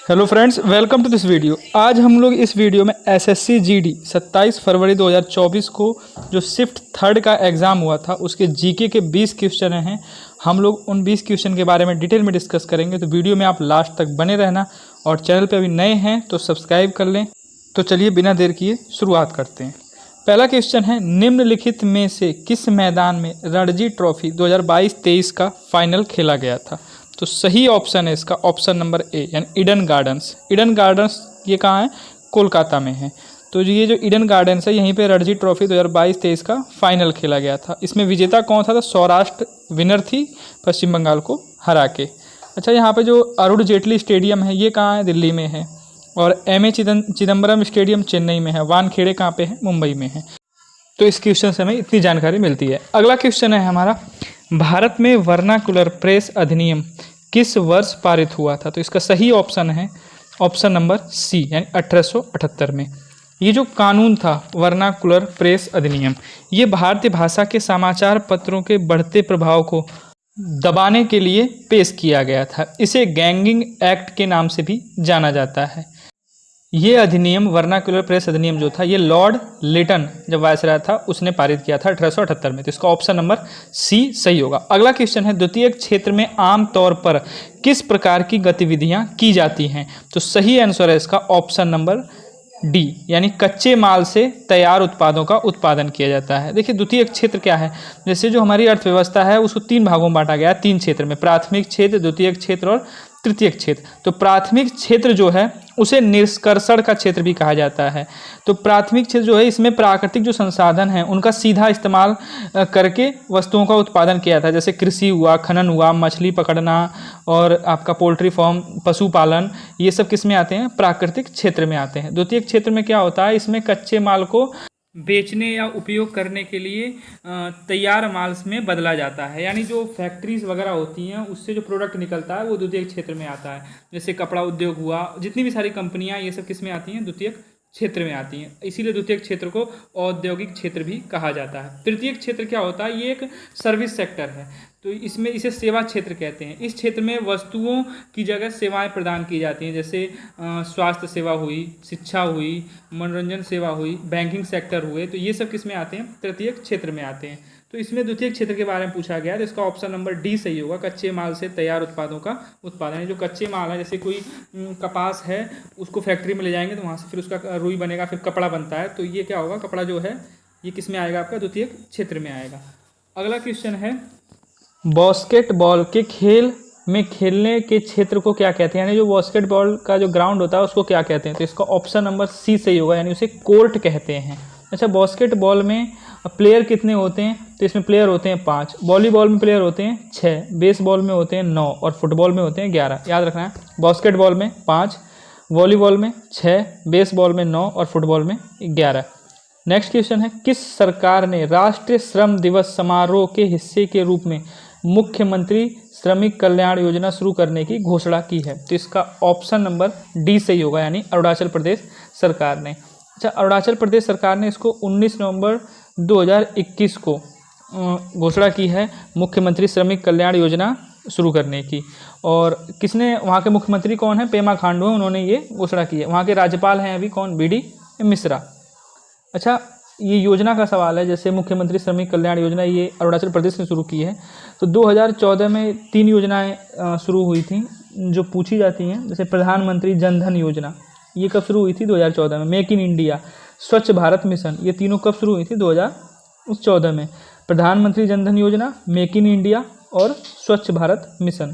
Hello friends, welcome to this video. आज हम लोग इस वीडियो में एसएससी जीडी 27 फरवरी 2024 को जो शिफ्ट थर्ड का एग्ज़ाम हुआ था उसके जीके के 20 क्वेश्चन हैं। हम लोग उन 20 क्वेश्चन के बारे में डिटेल में डिस्कस करेंगे, तो वीडियो में आप लास्ट तक बने रहना और चैनल पे अभी नए हैं तो सब्सक्राइब कर लें। तो चलिए बिना देर किए शुरुआत करते हैं। पहला क्वेश्चन है, निम्नलिखित में से किस मैदान में रणजी ट्रॉफी 2022-23 का फाइनल खेला गया था? तो सही ऑप्शन है इसका ऑप्शन नंबर ए, यानी ईडन गार्डन्स। ईडन गार्डन्स ये कहाँ है? कोलकाता में है। तो ये जो ईडन गार्डन्स है यहीं पे रणजी ट्रॉफी 2022-23 का फाइनल खेला गया था। इसमें विजेता कौन था? तो सौराष्ट्र विनर थी पश्चिम बंगाल को हरा के। अच्छा, यहाँ पे जो अरुण जेटली स्टेडियम है ये कहाँ है? दिल्ली में है। और एम.ए. चिदम्बरम स्टेडियम चेन्नई में है। वानखेड़े कहाँ पे है? मुंबई में है। तो इस क्वेश्चन से हमें इतनी जानकारी मिलती है। अगला क्वेश्चन है हमारा, भारत में वर्नाकुलर प्रेस अधिनियम किस वर्ष पारित हुआ था? तो इसका सही ऑप्शन है ऑप्शन नंबर सी, यानी 1878 में। ये जो कानून था वर्नाकुलर प्रेस अधिनियम, ये भारतीय भाषा के समाचार पत्रों के बढ़ते प्रभाव को दबाने के लिए पेश किया गया था। इसे गैंगिंग एक्ट के नाम से भी जाना जाता है। ये अधिनियम वर्नाकुलर प्रेस अधिनियम जो था ये लॉर्ड लिटन जब वायसराय था उसने पारित किया था 1878 में। तो इसका ऑप्शन नंबर सी सही होगा। अगला क्वेश्चन है, द्वितीयक क्षेत्र में आम तौर पर किस प्रकार की गतिविधियां की जाती हैं? तो सही आंसर है इसका ऑप्शन नंबर डी, यानी कच्चे माल से तैयार उत्पादों का उत्पादन किया जाता है। देखिए, द्वितीयक क्षेत्र क्या है? जैसे जो हमारी अर्थव्यवस्था है उसको तीन भागों में बांटा गया है, तीन क्षेत्र में, प्राथमिक क्षेत्र, द्वितीयक क्षेत्र और तृतीयक क्षेत्र। तो प्राथमिक क्षेत्र जो है उसे निष्कर्षण का क्षेत्र भी कहा जाता है। तो प्राथमिक क्षेत्र जो है इसमें प्राकृतिक जो संसाधन हैं उनका सीधा इस्तेमाल करके वस्तुओं का उत्पादन किया था, जैसे कृषि हुआ, खनन हुआ, मछली पकड़ना और आपका पोल्ट्री फार्म, पशुपालन, ये सब किस में आते हैं? प्राकृतिक क्षेत्र में आते हैं। द्वितीयक क्षेत्र में क्या होता है? इसमें कच्चे माल को बेचने या उपयोग करने के लिए तैयार माल में बदला जाता है, यानी जो फैक्ट्रीज वगैरह होती हैं उससे जो प्रोडक्ट निकलता है वो द्वितीयक क्षेत्र में आता है। जैसे कपड़ा उद्योग हुआ, जितनी भी सारी कंपनियां ये सब किस में आती हैं? द्वितीयक क्षेत्र में आती हैं। इसीलिए द्वितीयक क्षेत्र को औद्योगिक क्षेत्र भी कहा जाता है। तृतीयक क्षेत्र क्या होता है? ये एक सर्विस सेक्टर है, तो इसमें इसे सेवा क्षेत्र कहते हैं। इस क्षेत्र में वस्तुओं की जगह सेवाएं प्रदान की जाती हैं, जैसे स्वास्थ्य सेवा हुई, शिक्षा हुई, मनोरंजन सेवा हुई, बैंकिंग सेक्टर हुए। तो ये सब किस में आते हैं? तृतीयक क्षेत्र में आते हैं। तो इसमें द्वितीयक क्षेत्र के बारे में पूछा गया है, तो इसका ऑप्शन नंबर डी सही होगा, कच्चे माल से तैयार उत्पादों का उत्पादन। जो कच्चे माल है, जैसे कोई कपास है उसको फैक्ट्री में ले जाएंगे तो वहाँ से फिर उसका रुई बनेगा, फिर कपड़ा बनता है। तो ये क्या होगा? कपड़ा जो है ये किस में आएगा? आपका द्वितीयक क्षेत्र में आएगा। अगला क्वेश्चन है, बास्केटबॉल के खेल में खेलने के क्षेत्र को क्या कहते हैं? यानी जो बास्केटबॉल का जो ग्राउंड होता है उसको क्या कहते हैं? तो इसका ऑप्शन नंबर सी सही होगा, यानी उसे कोर्ट कहते हैं। अच्छा, बास्केटबॉल में प्लेयर कितने होते हैं? तो इसमें प्लेयर होते हैं 5, वॉलीबॉल में प्लेयर होते हैं 6, बेसबॉल में होते हैं 9 और फुटबॉल में होते हैं 11। याद रखना है, बास्केटबॉल में 5, वॉलीबॉल में 6, बेसबॉल में 9 और फुटबॉल में 11। नेक्स्ट क्वेश्चन है, किस सरकार ने राष्ट्रीय श्रम दिवस समारोह के हिस्से के रूप में मुख्यमंत्री श्रमिक कल्याण योजना शुरू करने की घोषणा की है? तो इसका ऑप्शन नंबर डी सही होगा, यानी अरुणाचल प्रदेश सरकार ने। अच्छा, अरुणाचल प्रदेश सरकार ने इसको 19 नवंबर 2021 को घोषणा की है मुख्यमंत्री श्रमिक कल्याण योजना शुरू करने की। और किसने, वहाँ के मुख्यमंत्री कौन है? पेमा खांडू है, उन्होंने ये घोषणा की है। वहाँ के राज्यपाल हैं अभी कौन? बी.डी. मिश्रा। अच्छा, ये योजना का सवाल है, जैसे मुख्यमंत्री श्रमिक कल्याण योजना ये अरुणाचल प्रदेश ने शुरू की है। तो 2014 में 3 योजनाएं शुरू हुई थी जो पूछी जाती हैं, जैसे प्रधानमंत्री जन धन योजना, ये कब शुरू हुई थी? 2014 में। मेक इन इंडिया, स्वच्छ भारत मिशन, ये तीनों कब शुरू हुई थी? 2014 में। प्रधानमंत्री जन धन योजना, मेक इन इंडिया और स्वच्छ भारत मिशन।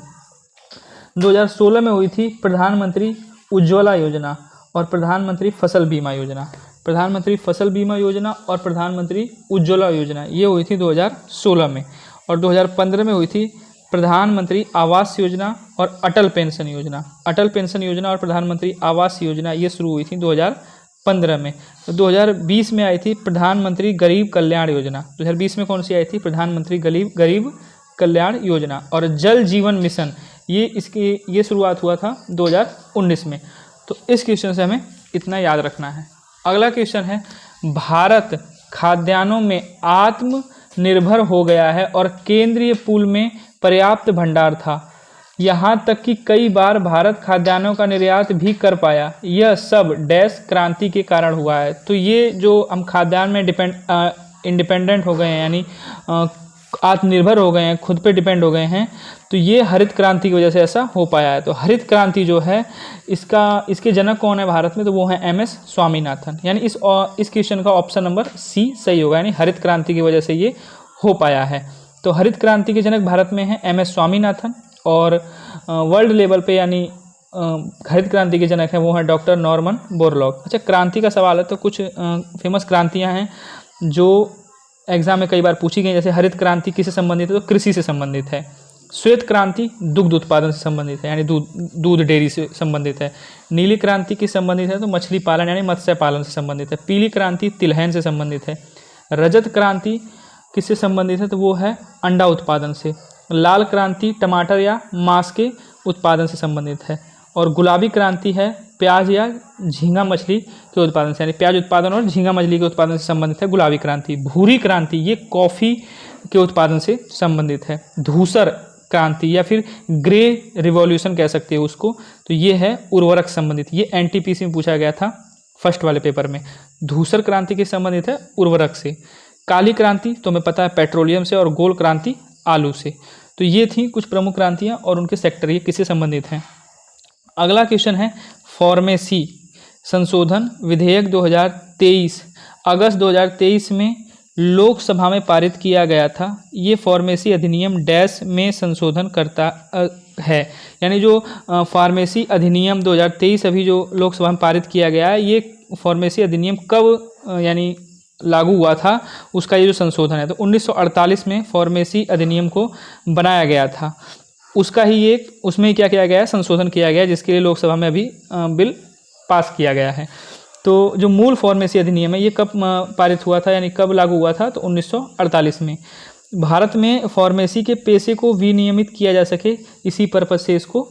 2016 में हुई थी प्रधानमंत्री उज्ज्वला योजना और प्रधानमंत्री फसल बीमा योजना। प्रधानमंत्री फसल बीमा योजना और प्रधानमंत्री उज्ज्वला योजना ये हुई थी 2016 में। और 2015 में हुई थी प्रधानमंत्री आवास योजना और अटल पेंशन योजना। अटल पेंशन योजना और प्रधानमंत्री आवास योजना ये शुरू हुई थी 2015 में। तो 2020 में आई थी प्रधानमंत्री गरीब कल्याण योजना। 2020 में कौन सी आई थी? प्रधानमंत्री गरीब कल्याण योजना। और जल जीवन मिशन ये शुरुआत हुआ था 2019 में। तो इस क्वेश्चन से हमें इतना याद रखना है। अगला क्वेश्चन है, भारत खाद्यान्नों में आत्मनिर्भर हो गया है और केंद्रीय पूल में पर्याप्त भंडार था। यहाँ तक कि कई बार भारत खाद्यान्नों का निर्यात भी कर पाया। यह सब डैश क्रांति के कारण हुआ है। तो ये जो हम खाद्यान्न में इंडिपेंडेंट हो गए हैं, यानी आत्मनिर्भर हो गए हैं, खुद पे डिपेंड हो गए हैं, तो ये हरित क्रांति की वजह से ऐसा हो पाया है। तो हरित क्रांति जो है इसके जनक कौन है भारत में, तो वो है MS स्वामीनाथन। यानी इस क्वेश्चन का ऑप्शन नंबर C सही होगा, यानी हरित क्रांति की वजह से ये हो पाया है। तो हरित क्रांति के जनक भारत में है MS स्वामीनाथन, और वर्ल्ड लेवल पे यानी हरित क्रांति के जनक है वो है डॉक्टर नॉर्मन बोरलॉग। अच्छा, क्रांति का सवाल है तो कुछ फेमस क्रांतियाँ हैं जो एग्जाम में कई बार पूछी गई। जैसे हरित क्रांति किससे संबंधित है, तो कृषि से संबंधित है। श्वेत क्रांति दुग्ध उत्पादन से संबंधित है, यानी दूध डेयरी से संबंधित है। नीली क्रांति किस संबंधित है, तो मछली पालन यानी मत्स्य पालन से संबंधित है। पीली क्रांति तिलहन से संबंधित है। रजत क्रांति किससे संबंधित है, तो वो है अंडा उत्पादन से। लाल क्रांति टमाटर या मांस के उत्पादन से संबंधित है। और गुलाबी क्रांति है प्याज या झींगा मछली के उत्पादन से, यानी प्याज उत्पादन और झींगा मछली के उत्पादन से संबंधित है गुलाबी क्रांति। भूरी क्रांति ये कॉफ़ी के उत्पादन से संबंधित है। धूसर क्रांति या फिर ग्रे रिवॉल्यूशन कह सकते हैं उसको, तो ये है उर्वरक संबंधित। ये NTPC में पूछा गया था फर्स्ट वाले पेपर में। धूसर क्रांति के संबंधित है उर्वरक से। काली क्रांति तो हमें पता है पेट्रोलियम से, और गोल क्रांति आलू से। तो ये थी कुछ प्रमुख क्रांतियाँ और उनके सेक्टर, ये किससे संबंधित हैं। अगला क्वेश्चन है फार्मेसी संशोधन विधेयक 2023 अगस्त 2023 में लोकसभा में पारित किया गया था। ये फार्मेसी अधिनियम डैश में संशोधन करता है, यानी जो फार्मेसी अधिनियम 2023 अभी जो लोकसभा में पारित किया गया है, ये फार्मेसी अधिनियम कब यानी लागू हुआ था, उसका ये जो संशोधन है। तो 1948 में फार्मेसी अधिनियम को बनाया गया था, उसका ही एक उसमें क्या किया गया है, संशोधन किया गया है, जिसके लिए लोकसभा में अभी बिल पास किया गया है। तो जो मूल फार्मेसी अधिनियम है ये कब पारित हुआ था, यानी कब लागू हुआ था, तो 1948 में। भारत में फार्मेसी के पेशे को विनियमित किया जा सके, इसी पर्पज से इसको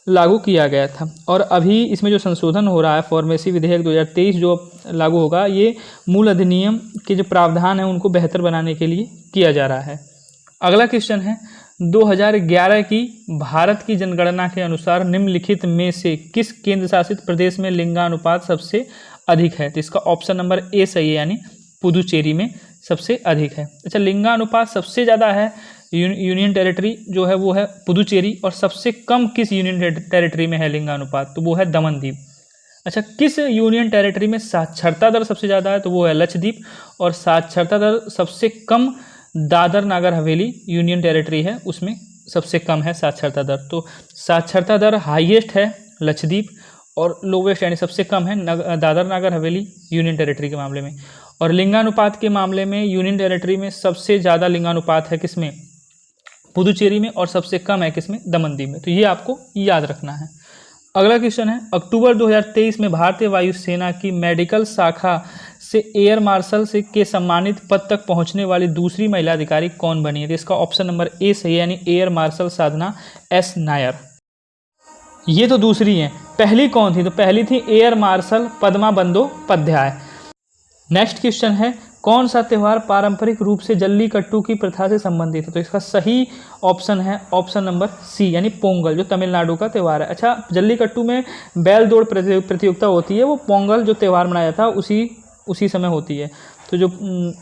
लागू किया गया था। और अभी इसमें जो संशोधन हो रहा है फार्मेसी विधेयक 2023 जो लागू होगा, ये मूल अधिनियम के जो प्रावधान हैं उनको बेहतर बनाने के लिए किया जा रहा है। अगला क्वेश्चन है 2011 की भारत की जनगणना के अनुसार निम्नलिखित में से किस केंद्र शासित प्रदेश में लिंगानुपात सबसे अधिक है। तो इसका ऑप्शन नंबर A सही है, यानी पुदुचेरी में सबसे अधिक है। अच्छा, लिंगानुपात सबसे ज़्यादा है यूनियन टेरिटरी जो है वो है पुदुचेरी, और सबसे कम किस यूनियन टेरिटरी में है लिंगानुपात, तो वो है दमनदीप। अच्छा, किस यूनियन टेरिटरी में साक्षरता दर सबसे ज़्यादा है, तो वो है लक्षद्वीप, और साक्षरता दर सबसे कम दादर नागर हवेली यूनियन टेरिटरी है, उसमें सबसे कम है साक्षरता दर। तो साक्षरता दर हाईएस्ट है लक्षद्वीप, और लोवेस्ट यानी सबसे कम है दादर नागर हवेली यूनियन टेरिटरी के मामले में। और लिंगानुपात के मामले में यूनियन टेरिटरी में सबसे ज़्यादा लिंगानुपात है किसमें, पुदुचेरी में, और सबसे कम है किसमें, दमनदीप में। तो ये आपको याद रखना है। अगला क्वेश्चन है अक्टूबर 2023 में भारतीय वायुसेना की मेडिकल शाखा से एयर मार्शल से के सम्मानित पद तक पहुंचने वाली दूसरी महिला अधिकारी कौन बनी है। तो इसका ऑप्शन नंबर A सही है, यानी एयर मार्शल साधना S नायर। ये तो दूसरी है, पहली कौन थी, तो पहली थी air marshal Padma Bandyopadhyay. Next question है कौन सा त्यौहार पारंपरिक रूप से जल्लीकट्टू की प्रथा से संबंधित है। तो इसका सही ऑप्शन है ऑप्शन नंबर C, यानी पोंगल, जो तमिलनाडु का त्यौहार है। अच्छा, जल्लीकट्टू में बैल दौड़ प्रतियोगिता होती है, वो पोंगल जो त्यौहार मनाया था उसी समय होती है। तो जो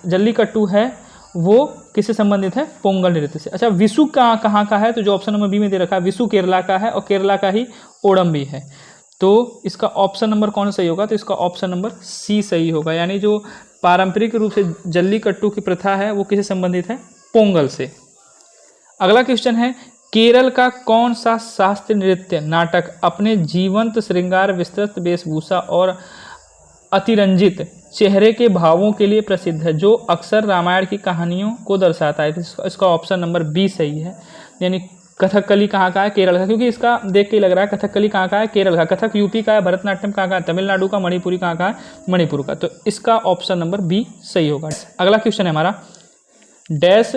जल्लीकट्टू है वो किससे संबंधित है, पोंगल नृत्य से। अच्छा, विशु कहाँ का है, तो जो ऑप्शन नंबर B में दे रखा है विशु केरला का है, और केरला का ही ओणम भी है। तो इसका ऑप्शन नंबर कौन सही होगा, तो इसका ऑप्शन नंबर C सही होगा, यानी जो पारंपरिक रूप से जल्लीकट्टू की प्रथा है वो किससे संबंधित है, पोंगल से। अगला क्वेश्चन है केरल का कौन सा शास्त्रीय नृत्य नाटक अपने जीवंत श्रृंगार, विस्तृत वेशभूषा और अतिरंजित चेहरे के भावों के लिए प्रसिद्ध है, जो अक्सर रामायण की कहानियों को दर्शाता है। तो इसका ऑप्शन नंबर B सही है, यानी कथकली कहाँ का है, केरल का, क्योंकि इसका देख के लग रहा है कथकली कहाँ का है, केरल का। कथक यूपी का है, भरतनाट्यम कहाँ का है, तमिलनाडु का। मणिपुरी कहाँ का है, मणिपुर का। तो इसका ऑप्शन नंबर B सही होगा। अगला क्वेश्चन है हमारा डैश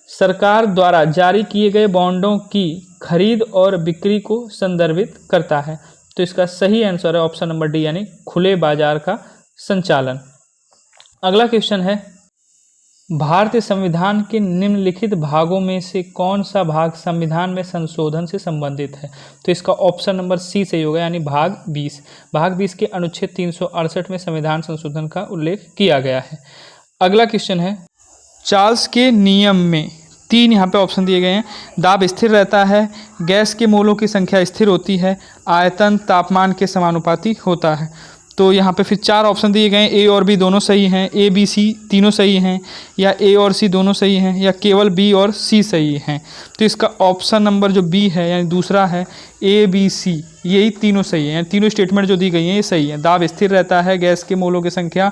सरकार द्वारा जारी किए गए बॉन्डों की खरीद और बिक्री को संदर्भित करता है। तो इसका सही आंसर है ऑप्शन नंबर D, यानी खुले बाजार का संचालन। अगला क्वेश्चन है भारतीय संविधान के निम्नलिखित भागों में से कौन सा भाग संविधान में संशोधन से संबंधित है? तो इसका ऑप्शन नंबर सी सही होगा, यानी भाग 20। भाग 20 के अनुच्छेद 368 में संविधान संशोधन का उल्लेख किया गया है। अगला क्वेश्चन है, चार्ल्स के नियम में 3 यहाँ पे ऑप्शन दिए गए हैं। दाब स्थिर रहता है, गैस के मोलों की संख्या स्थिर होती है, आयतन तापमान के समानुपाती होता है। तो यहाँ पे फिर 4 ऑप्शन दिए गए हैं। ए और बी दोनों सही हैं, ए बी सी तीनों सही हैं, या ए और सी दोनों सही हैं, या केवल बी और सी सही हैं। तो इसका ऑप्शन नंबर जो बी है, यानी दूसरा है, ए बी सी, यही तीनों सही हैं। तीनों स्टेटमेंट जो दी गई हैं ये सही है। दाब स्थिर रहता है, गैस के मोलों की संख्या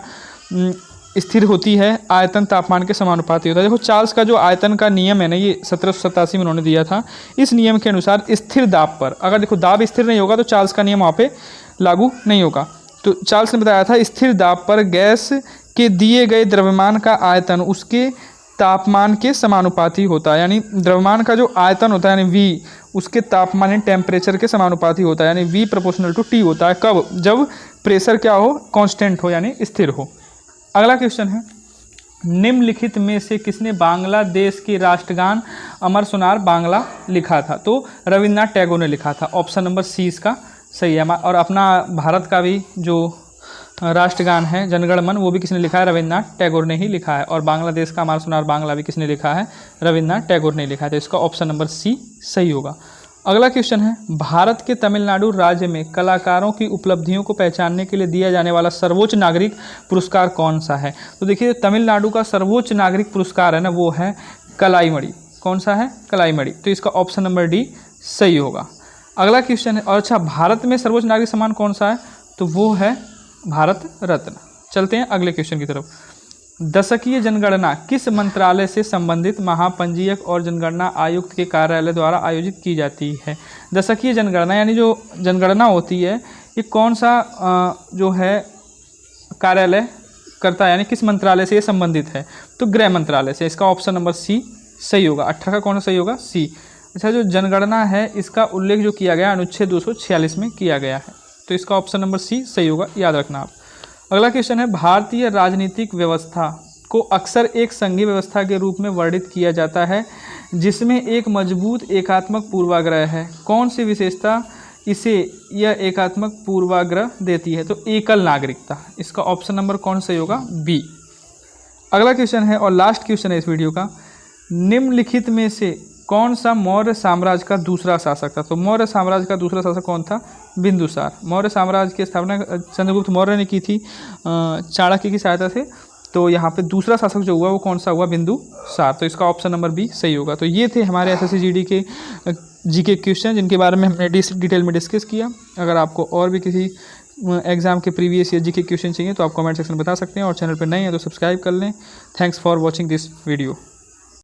स्थिर होती है, आयतन तापमान के समानुपाती होता है। देखो चार्ल्स का जो आयतन का नियम है ना, ये 1787 में उन्होंने दिया था। इस नियम के अनुसार स्थिर दाब पर, अगर देखो दाब स्थिर नहीं होगा तो चार्ल्स का नियम वहाँ पे लागू नहीं होगा। तो चार्ल्स ने बताया था स्थिर दाब पर गैस के दिए गए द्रव्यमान का आयतन उसके तापमान के समानुपाती होता है, यानी द्रव्यमान का जो आयतन होता है यानी V उसके तापमान यानी टेम्परेचर के समानुपाती होता है, यानी V प्रोपोर्शनल टू T होता है। कब? जब प्रेशर क्या हो, कांस्टेंट हो यानी स्थिर हो। अगला क्वेश्चन है, निम्नलिखित में से किसने बांग्लादेश के राष्ट्रगान अमर सोनार बांग्ला लिखा था? तो रविन्द्रनाथ टैगोर ने लिखा था। ऑप्शन नंबर सी इसका सही है। और अपना भारत का भी जो राष्ट्रगान है जनगण मन, वो भी किसने लिखा है? रविन्द्रनाथ टैगोर ने ही लिखा है। और बांग्लादेश का अमर सोनार बांग्ला भी किसने लिखा है? रविन्द्रनाथ टैगोर ने लिखा है। तो इसका ऑप्शन नंबर सी सही होगा। अगला क्वेश्चन है, भारत के तमिलनाडु राज्य में कलाकारों की उपलब्धियों को पहचानने के लिए दिया जाने वाला सर्वोच्च नागरिक पुरस्कार कौन सा है? तो देखिए तमिलनाडु का सर्वोच्च नागरिक पुरस्कार है ना, वो है कलाईमणि। कौन सा है? कलाईमणि। तो इसका ऑप्शन नंबर डी सही होगा। अगला क्वेश्चन है, और अच्छा भारत में सर्वोच्च नागरिक सम्मान कौन सा है? तो वो है भारत रत्न। चलते हैं अगले क्वेश्चन की तरफ। दशकीय जनगणना किस मंत्रालय से संबंधित महापंजीयक और जनगणना आयुक्त के कार्यालय द्वारा आयोजित की जाती है? दशकीय जनगणना यानी जो जनगणना होती है ये कौन सा जो है कार्यालय करता है, यानी किस मंत्रालय से ये संबंधित है? तो गृह मंत्रालय से। इसका ऑप्शन नंबर सी सही होगा। 18 का कौन सा सही होगा? सी। अच्छा, जो जनगणना है इसका उल्लेख जो किया गया अनुच्छेद 246 में किया गया है। तो इसका ऑप्शन नंबर सी सही होगा, याद रखना आप। अगला क्वेश्चन है, भारतीय राजनीतिक व्यवस्था को अक्सर एक संघीय व्यवस्था के रूप में वर्णित किया जाता है जिसमें एक मजबूत एकात्मक पूर्वाग्रह है। कौन सी विशेषता इसे यह एकात्मक पूर्वाग्रह देती है? तो एकल नागरिकता। इसका ऑप्शन नंबर कौन सही होगा? बी। अगला क्वेश्चन है और लास्ट क्वेश्चन है इस वीडियो का, निम्नलिखित में से कौन सा मौर्य साम्राज्य का दूसरा शासक था? तो मौर्य साम्राज्य का दूसरा शासक कौन था? बिंदुसार। मौर्य साम्राज्य की स्थापना चंद्रगुप्त मौर्य ने की थी चाणक्य की सहायता से। तो यहाँ पे दूसरा शासक जो हुआ वो कौन सा हुआ? बिंदुसार। तो इसका ऑप्शन नंबर बी सही होगा। तो ये थे हमारे एसएससी जीडी के जीके क्वेश्चन जिनके बारे में हमने डिटेल में डिस्कस किया। अगर आपको और भी किसी एग्जाम के प्रीवियस ईयर जीके क्वेश्चन चाहिए तो आप कमेंट सेक्शन में बता सकते हैं, और चैनल पर नए हैं तो सब्सक्राइब कर लें। Thanks for watching this video.